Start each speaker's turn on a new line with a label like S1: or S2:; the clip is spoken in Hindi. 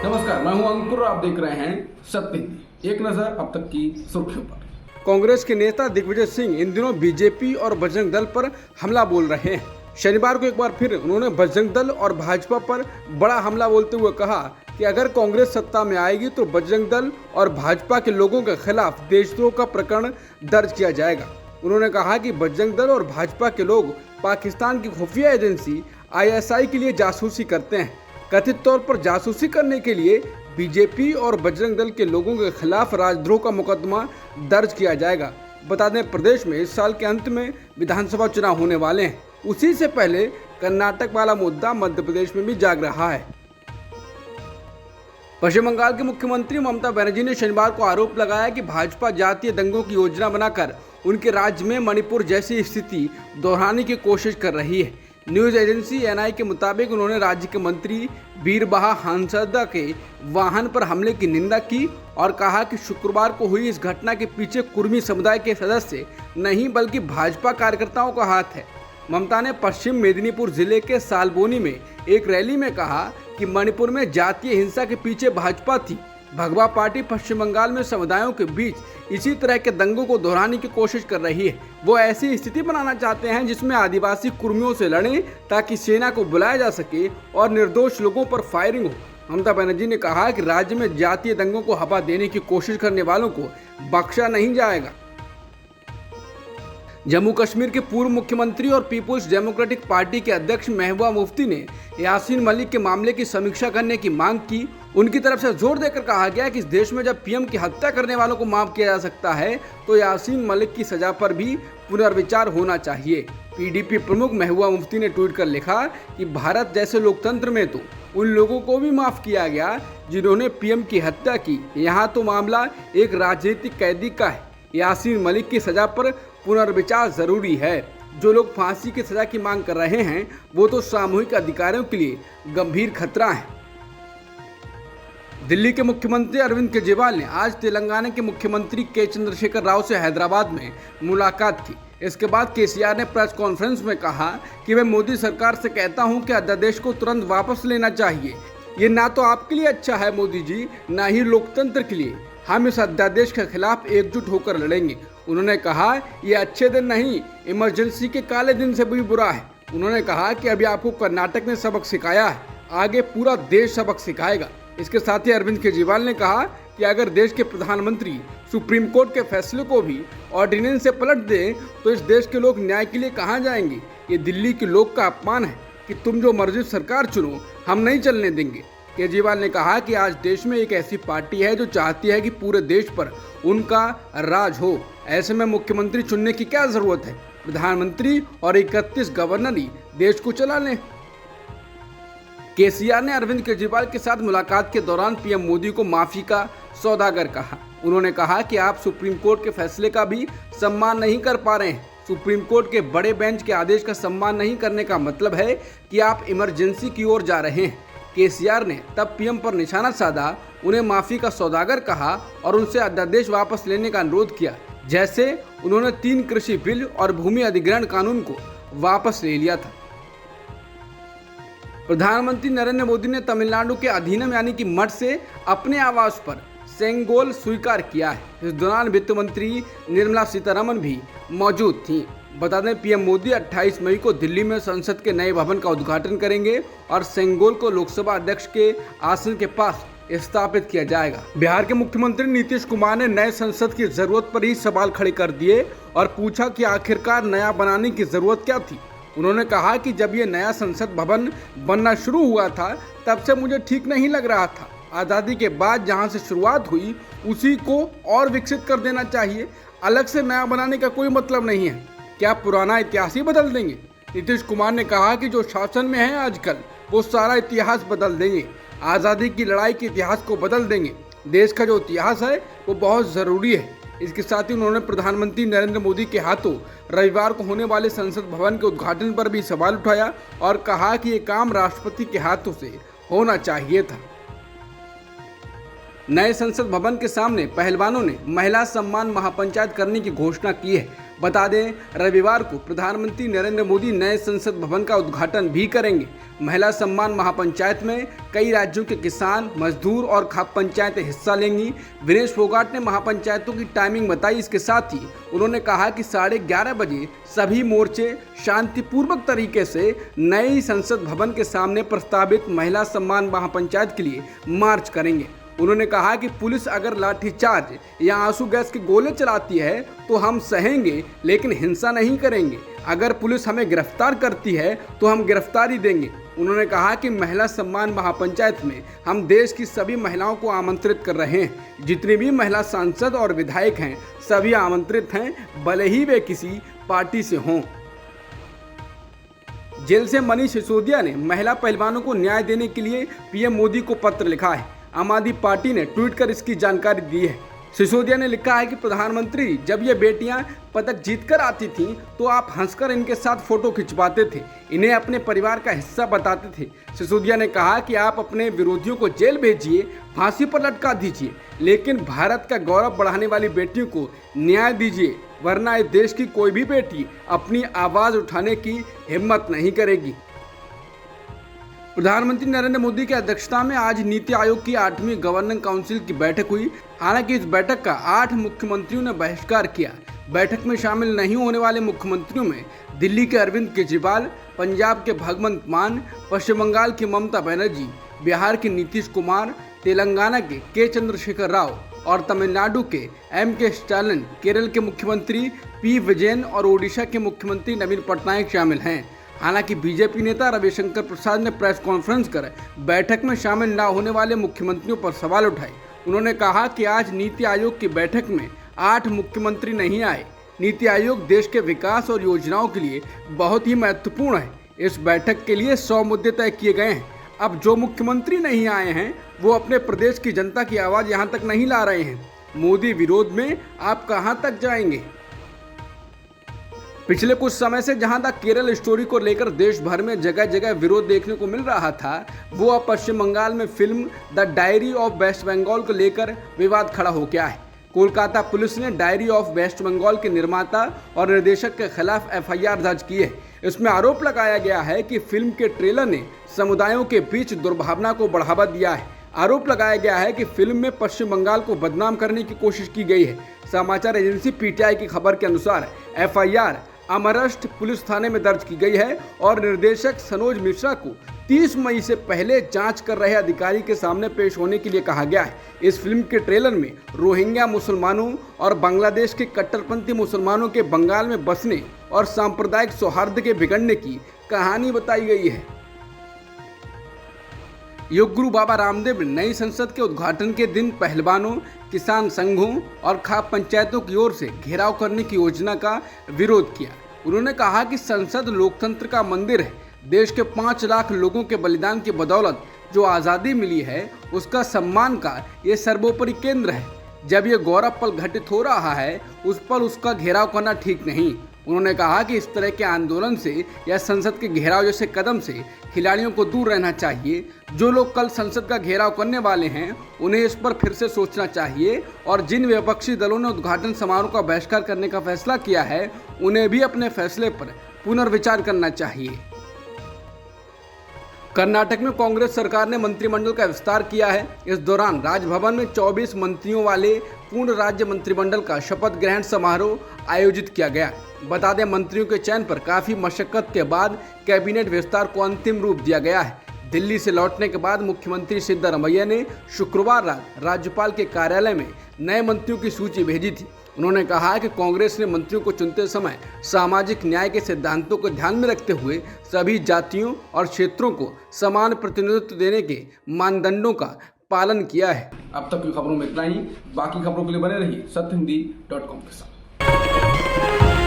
S1: नमस्कार, मैं हूं अंकुर और आप देख रहे हैं सत्य हिंदी। एक नजर अब तक की सुर्खियों पर।
S2: कांग्रेस के नेता दिग्विजय सिंह इन दिनों बीजेपी और बजरंग दल पर हमला बोल रहे हैं। शनिवार को एक बार फिर उन्होंने बजरंग दल और भाजपा पर बड़ा हमला बोलते हुए कहा कि अगर कांग्रेस सत्ता में आएगी तो बजरंग दल और भाजपा के लोगों के खिलाफ देशद्रोह का प्रकरण दर्ज किया जाएगा। उन्होंने कहा कि बजरंग दल और भाजपा के लोग पाकिस्तान की खुफिया एजेंसी ISI के लिए जासूसी करते हैं। कथित तौर पर जासूसी करने के लिए बीजेपी और बजरंग दल के लोगों के खिलाफ राजद्रोह का मुकदमा दर्ज किया जाएगा। बता दें, प्रदेश में इस साल के अंत में विधानसभा चुनाव होने वाले हैं। उसी से पहले कर्नाटक वाला मुद्दा मध्य प्रदेश में भी जाग रहा है। पश्चिम बंगाल के मुख्यमंत्री ममता बनर्जी ने शनिवार को आरोप लगाया कि भाजपा जातीय दंगों की योजना बनाकर उनके राज्य में मणिपुर जैसी स्थिति दोहराने की कोशिश कर रही है। न्यूज एजेंसी NI के मुताबिक उन्होंने राज्य के मंत्री बीरबहा हांसदा के वाहन पर हमले की निंदा की और कहा कि शुक्रवार को हुई इस घटना के पीछे कुर्मी समुदाय के सदस्य नहीं बल्कि भाजपा कार्यकर्ताओं का हाथ है। ममता ने पश्चिम मेदिनीपुर जिले के सालबोनी में एक रैली में कहा कि मणिपुर में जातीय हिंसा के पीछे भाजपा थी। भगवा पार्टी पश्चिम बंगाल में समुदायों के बीच इसी तरह के दंगों को दोहराने की कोशिश कर रही है। वो ऐसी स्थिति बनाना चाहते हैं जिसमें आदिवासी कुर्मियों से लड़ें ताकि सेना को बुलाया जा सके और निर्दोष लोगों पर फायरिंग हो। ममता बनर्जी ने कहा कि राज्य में जातीय दंगों को हवा देने की कोशिश करने वालों को बख्शा नहीं जाएगा। जम्मू कश्मीर के पूर्व मुख्यमंत्री और पीपुल्स डेमोक्रेटिक पार्टी के अध्यक्ष महबूबा मुफ्ती ने यासीन मलिक के मामले की समीक्षा करने की मांग की। उनकी तरफ से जोर देकर कहा गया कि इस देश में जब PM की हत्या करने वालों को माफ किया जा सकता है तो यासीन मलिक की सजा पर भी पुनर्विचार होना चाहिए। PDP प्रमुख महबूबा मुफ्ती ने ट्वीट कर लिखा कि भारत जैसे लोकतंत्र में तो उन लोगों को भी माफ किया गया जिन्होंने PM की हत्या की। यहाँ तो मामला एक राजनीतिक कैदी का है। यासीन मलिक की सजा पर पुनर्विचार जरूरी है। जो लोग फांसी की सजा की मांग कर रहे हैं वो तो सामूहिक अधिकारों के लिए गंभीर खतरा है। दिल्ली के मुख्यमंत्री अरविंद केजरीवाल ने आज तेलंगाना के मुख्यमंत्री के चंद्रशेखर राव से हैदराबाद में मुलाकात की। इसके बाद KCR ने प्रेस कॉन्फ्रेंस में कहा कि मैं मोदी सरकार से कहता हूं कि अध्यादेश को तुरंत वापस लेना चाहिए। ये ना तो आपके लिए अच्छा है मोदी जी, ना ही लोकतंत्र के लिए। हम इस अध्यादेश के खिलाफ एकजुट होकर लड़ेंगे। उन्होंने कहा ये अच्छे दिन नहीं, इमरजेंसी के काले दिन से भी बुरा है। उन्होंने कहा कि अभी आपको कर्नाटक ने सबक सिखाया है, आगे पूरा देश सबक सिखाएगा। इसके साथ ही अरविंद केजरीवाल ने कहा कि अगर देश के प्रधानमंत्री सुप्रीम कोर्ट के फैसले को भी ऑर्डिनेंस से पलट दें तो इस देश के लोग न्याय के लिए कहाँ जाएंगे। ये दिल्ली के लोग का अपमान है कि तुम जो मर्जी सरकार चुनो, हम नहीं चलने देंगे। केजरीवाल ने कहा कि आज देश में एक ऐसी पार्टी है जो चाहती है कि पूरे देश पर उनका राज हो। ऐसे में मुख्यमंत्री चुनने की क्या जरूरत है, प्रधानमंत्री और 31 गवर्नर ही देश को चला लें। KCR ने अरविंद केजरीवाल के साथ मुलाकात के दौरान PM मोदी को माफी का सौदागर कहा। उन्होंने कहा कि आप सुप्रीम कोर्ट के फैसले का भी सम्मान नहीं कर पा रहे हैं। सुप्रीम कोर्ट के बड़े बेंच के आदेश का सम्मान नहीं करने का मतलब है कि आप इमरजेंसी की ओर जा रहे हैं। KCR ने तब PM पर निशाना साधा, उन्हें माफी का सौदागर कहा और उनसे अध्यादेश वापस लेने का अनुरोध किया, जैसे उन्होंने 3 कृषि बिल और भूमि अधिग्रहण कानून को वापस ले लिया था। प्रधानमंत्री नरेंद्र मोदी ने तमिलनाडु के अधीनम यानी कि मठ से अपने आवास पर सेंगोल स्वीकार किया है। इस दौरान वित्त मंत्री निर्मला सीतारमण भी मौजूद थीं। बता दें, PM मोदी 28 मई को दिल्ली में संसद के नए भवन का उद्घाटन करेंगे और सेंगोल को लोकसभा अध्यक्ष के आसन के पास स्थापित किया जाएगा। बिहार के मुख्यमंत्री नीतीश कुमार ने नए संसद की जरूरत पर ही सवाल खड़े कर दिए और पूछा कि आखिरकार नया बनाने की जरूरत क्या थी। उन्होंने कहा कि जब ये नया संसद भवन बनना शुरू हुआ था तब से मुझे ठीक नहीं लग रहा था। आज़ादी के बाद जहां से शुरुआत हुई उसी को और विकसित कर देना चाहिए। अलग से नया बनाने का कोई मतलब नहीं है। क्या पुराना इतिहास ही बदल देंगे? नीतीश कुमार ने कहा कि जो शासन में है आजकल वो सारा इतिहास बदल देंगे। आज़ादी की लड़ाई के इतिहास को बदल देंगे। देश का जो इतिहास है वो बहुत ज़रूरी है। इसके साथ ही उन्होंने प्रधानमंत्री नरेंद्र मोदी के हाथों रविवार को होने वाले संसद भवन के उद्घाटन पर भी सवाल उठाया और कहा कि ये काम राष्ट्रपति के हाथों से होना चाहिए था। नए संसद भवन के सामने पहलवानों ने महिला सम्मान महापंचायत करने की घोषणा की है। बता दें, रविवार को प्रधानमंत्री नरेंद्र मोदी नए संसद भवन का उद्घाटन भी करेंगे। महिला सम्मान महापंचायत में कई राज्यों के किसान, मजदूर और खाप पंचायतें हिस्सा लेंगी। विनेश फोगाट ने महापंचायतों की टाइमिंग बताई। इसके साथ ही उन्होंने कहा कि 11:30 बजे सभी मोर्चे शांतिपूर्वक तरीके से नई संसद भवन के सामने प्रस्तावित महिला सम्मान महापंचायत के लिए मार्च करेंगे। उन्होंने कहा कि पुलिस अगर लाठीचार्ज या आंसू गैस के गोले चलाती है तो हम सहेंगे, लेकिन हिंसा नहीं करेंगे। अगर पुलिस हमें गिरफ्तार करती है तो हम गिरफ्तारी देंगे। उन्होंने कहा कि महिला सम्मान महापंचायत में हम देश की सभी महिलाओं को आमंत्रित कर रहे हैं। जितनी भी महिला सांसद और विधायक हैं सभी आमंत्रित हैं, भले ही वे किसी पार्टी से हों। जेल से मनीष सिसोदिया ने महिला पहलवानों को न्याय देने के लिए पीएम मोदी को पत्र लिखा है। आम आदमी पार्टी ने ट्वीट कर इसकी जानकारी दी है। सिसोदिया ने लिखा है कि प्रधानमंत्री, जब ये बेटियां पदक जीतकर आती थीं तो आप हंसकर इनके साथ फोटो खिंचवाते थे, इन्हें अपने परिवार का हिस्सा बताते थे। सिसोदिया ने कहा कि आप अपने विरोधियों को जेल भेजिए, फांसी पर लटका दीजिए, लेकिन भारत का गौरव बढ़ाने वाली बेटियों को न्याय दीजिए, वरना इस देश की कोई भी बेटी अपनी आवाज़ उठाने की हिम्मत नहीं करेगी। प्रधानमंत्री नरेंद्र मोदी की अध्यक्षता में आज नीति आयोग की 8वीं गवर्निंग काउंसिल की बैठक हुई। हालांकि इस बैठक का 8 मुख्यमंत्रियों ने बहिष्कार किया। बैठक में शामिल नहीं होने वाले मुख्यमंत्रियों में दिल्ली के अरविंद केजरीवाल, पंजाब के भगवंत मान, पश्चिम बंगाल की ममता बनर्जी, बिहार के नीतीश कुमार, तेलंगाना के चंद्रशेखर राव और तमिलनाडु के M.K. स्टालिन, केरल के मुख्यमंत्री P. विजयन और ओडिशा के मुख्यमंत्री नवीन पटनायक शामिल हैं। हालांकि बीजेपी नेता रविशंकर प्रसाद ने प्रेस कॉन्फ्रेंस कर बैठक में शामिल न होने वाले मुख्यमंत्रियों पर सवाल उठाए। उन्होंने कहा कि आज नीति आयोग की बैठक में 8 मुख्यमंत्री नहीं आए। नीति आयोग देश के विकास और योजनाओं के लिए बहुत ही महत्वपूर्ण है। इस बैठक के लिए 100 मुद्दे तय किए गए हैं। अब जो मुख्यमंत्री नहीं आए हैं वो अपने प्रदेश की जनता की आवाज़ यहाँ तक नहीं ला रहे हैं। मोदी विरोध में आप कहाँ तक जाएंगे? पिछले कुछ समय से जहां तक केरल स्टोरी को लेकर देश भर में जगह जगह विरोध देखने को मिल रहा था, वो अब पश्चिम बंगाल में film the diary of West Bengal को लेकर विवाद खड़ा हो गया है। कोलकाता पुलिस ने डायरी ऑफ वेस्ट बंगाल के निर्माता और निर्देशक के खिलाफ FIR दर्ज की है। इसमें आरोप लगाया गया है कि फिल्म के ट्रेलर ने समुदायों के बीच दुर्भावना को बढ़ावा दिया है। आरोप लगाया गया है कि फिल्म में पश्चिम बंगाल को बदनाम करने की कोशिश की गई है। समाचार एजेंसी PTI की खबर के अनुसार FIR अमरस्ट पुलिस थाने में दर्ज की गई है और निर्देशक सनोज मिश्रा को 30 मई से पहले जांच कर रहे अधिकारी के सामने पेश होने के लिए कहा गया है। इस फिल्म के ट्रेलर में रोहिंग्या मुसलमानों और बांग्लादेश के कट्टरपंथी मुसलमानों के बंगाल में बसने और सांप्रदायिक सौहार्द के बिगड़ने की कहानी बताई गई है। योग गुरु बाबा रामदेव ने नई संसद के उद्घाटन के दिन पहलवानों, किसान संघों और खाप पंचायतों की ओर से घेराव करने की योजना का विरोध किया। उन्होंने कहा कि संसद लोकतंत्र का मंदिर है। देश के 5 लाख लोगों के बलिदान की बदौलत जो आज़ादी मिली है उसका सम्मान का ये सर्वोपरि केंद्र है। जब ये गौरव पल घटित हो रहा है उस पर उसका घेराव करना ठीक नहीं। उन्होंने कहा कि इस तरह के आंदोलन से या संसद के घेराव जैसे कदम से खिलाड़ियों को दूर रहना चाहिए। जो लोग कल संसद का घेराव करने वाले हैं उन्हें इस पर फिर से सोचना चाहिए और जिन विपक्षी दलों ने उद्घाटन समारोह का बहिष्कार करने का फैसला किया है उन्हें भी अपने फैसले पर पुनर्विचार करना चाहिए। कर्नाटक में कांग्रेस सरकार ने मंत्रिमंडल का विस्तार किया है। इस दौरान राजभवन में 24 मंत्रियों वाले पूर्ण राज्य मंत्रिमंडल का शपथ ग्रहण समारोह आयोजित किया गया। बता दें, मंत्रियों के चयन पर काफी मशक्कत के बाद कैबिनेट विस्तार को अंतिम रूप दिया गया है। दिल्ली से लौटने के बाद मुख्यमंत्री सिद्धरामैया ने शुक्रवार रात राज्यपाल के कार्यालय में नए मंत्रियों की सूची भेजी थी। उन्होंने कहा कि कांग्रेस ने मंत्रियों को चुनते समय सामाजिक न्याय के सिद्धांतों को ध्यान में रखते हुए सभी जातियों और क्षेत्रों को समान प्रतिनिधित्व देने के मानदंडों का पालन किया है।
S1: अब तक की खबरों में इतना ही। बाकी खबरों के लिए बने रहिए सत्यहिंदी.com के साथ।